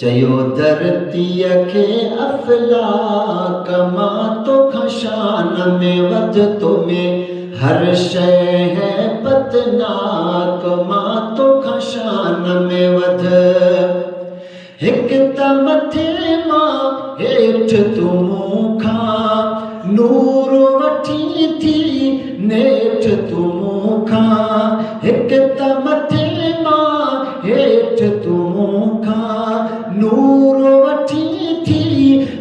चयो धरतीअ खे अफ़लाक मां तोखां शान में वध तो में हर शइ है बदनाक मां तोखां शान में वध हिक त मथे मां हेठ तूं मूंखां नूर वठी थी नेठ तूं मूंखां हिक त मथे मां हेठ तूं मूंखां नूर वठी थी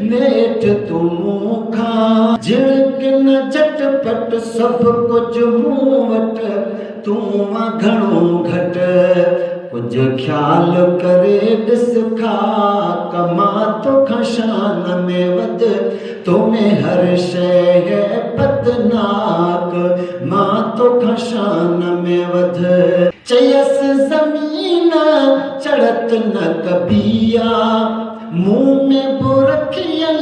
नेठ तूं मूंखां झिड़क न झटपट सभु कुझु मूं वटि तूं घणो घटि कुछ ख्याल करे ॾिस खाक मां तोखां शान में वध तो में हर शइ है बदनाक मां तोखां शान में वध चयसि ज़मीन चढ़त न कबिया मुंह में बुरखियल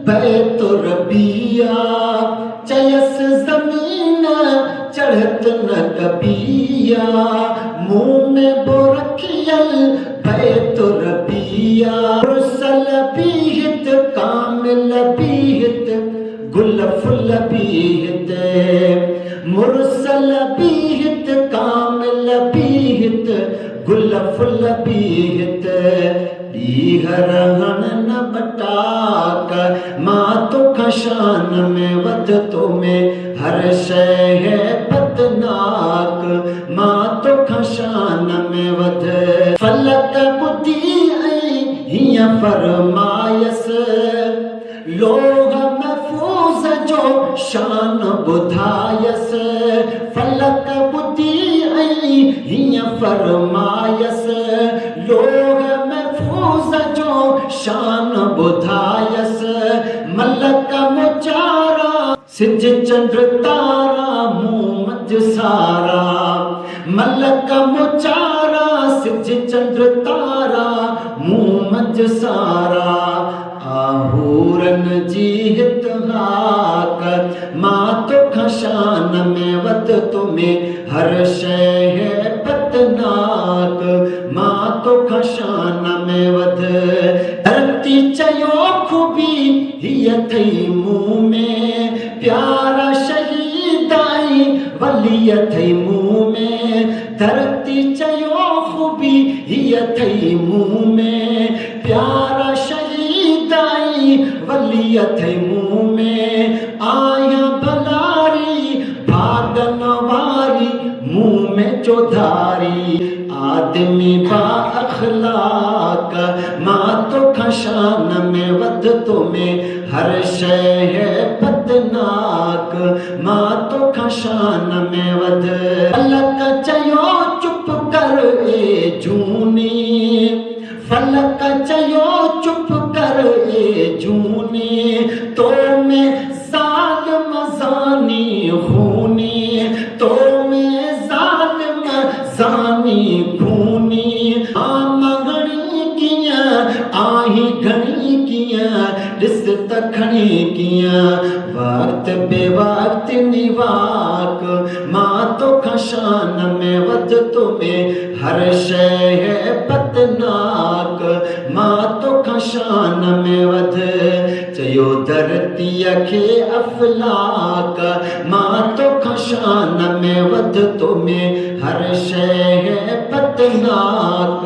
बैत रबिया चयसि ज़मीन चढ़त न कबिया मुंह में बुरखियल बैत रबिया मुरसल बीहित कामिल बीहित गुल फुल बीहित मुरसल बीहित कामिल बीहित गुल फुल बीहित ॾीहर हण न बटाक मां तोखां शान में वध तो में हर शइ है बदनाक मां तोखां शान में वध फलक ॿुधी ऐं हीअं फरमायसि लोह महफूज़ जो शान ॿुधायसि फलक ॿुधी ऐं हीअं फरमायसि लोह महफूज़ जो शान ॿुधायसि मलक मुचारा सिज चंड तारा मूं मंझि सारा मलक मुचारा सिज चंड तारा मूं मंझि सारा आहूरन जी हित हाक मां तोखां शान में वध तो में हर शइ है बदनाक मां तोखां शान में वध धरती चयो ख़ूबी हीअ थई मुंह में प्यारा शहीद आई वलीअ थई मुंह में धरती चयो ख़ूबी हीअ थई मुंह में प्यारा शहीद आई वलीअ थई मुंह में आया भलारी भागन वारी मुंह में चौधारी आदमी बा अखलाक मां तोखां शान में वध तो में हर शइ है बदनाक मां तोखां शान में वध फलक चयो चुप कर ए झूनी फलक चयो चुप कर ए झूनी तो में ज़ालिम ज़ानी खूनी तो में ज़ालिम ज़ानी खूनी घणी कीअं आही घणी कीअं ॾिस त खणी कीअं वक़्त बेवक़्त निवाक मां तोखां शान में वध तो में हर शइ है बदनाक मां तोखां शान में वध चयो धरतीअ खे अफ़लाक मां तोखां शान में वध तो में हर शइ है बदनाक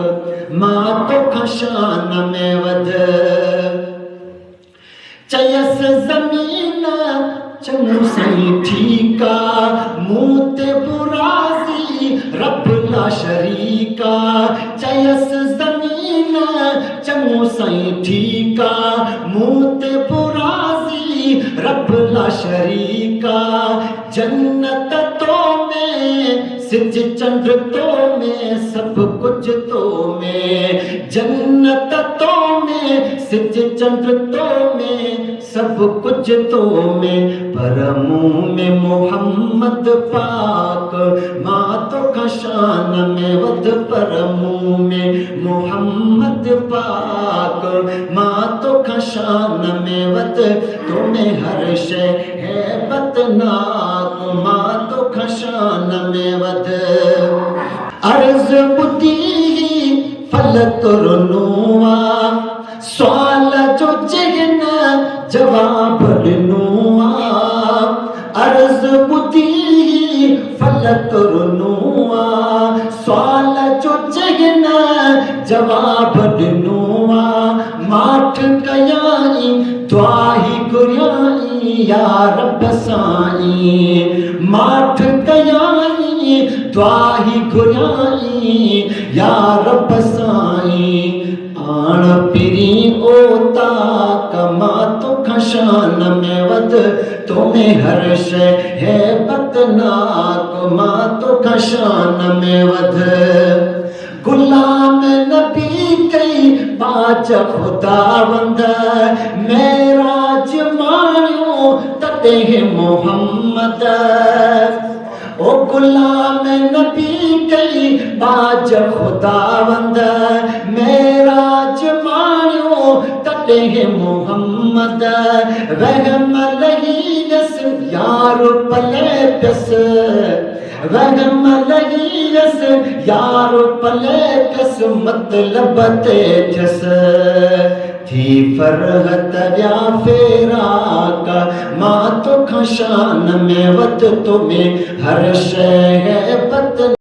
मां तोखां शान में वध चयसि ज़मीन चङो साईं ठीकु आहे मूं ते बुराज़ी रब ला शरीका चयसि ज़मीन चङो साईं ठीकु आहे मूं ते बुराज़ी रब ला शरीका जन्नत तो में सिज चंड तो में सभु कुझु तो में जन्नत तो में सिज चंड तो में सभु कुझु तो में पर मुंह में मोहम्मद पाक मां तोखां शान में वध पर मुंह में मोहम्मद पाक मां तोखां शान में वध तो में हर शइ है बदनाक मां तोखां शान में वध अर्ज़ ॿुधी फलक रुनो आ चहन जवाब ॾिनो आ अर्ज़ ॿुधी फलक रुनो आ सुवाल जो चहन जवाब ॾिनो आ माठ कयाई दुआही घुरियाई या रब साईं माठ कयाई दुआही घुरियाई या रब साईं आण पिरी ओता कमा तो खशान में वध तुम्हें हर शय है बतनाक मां तो खशान में वध गुलाम नबी कई पाच खुदावंद मेराज माणियो तॾहिं मोहम्मद ओ गुलाम नबी कई बाज खुदावंद मेराज माणियो तॾहिं मोहम्मद वहम लही यस यार पले पियस वहम लही यस यार पले पियस मतलब ते थियस थी फरहत व्या फेराक मां तो खशान में वध तुम्हें हर शय है बत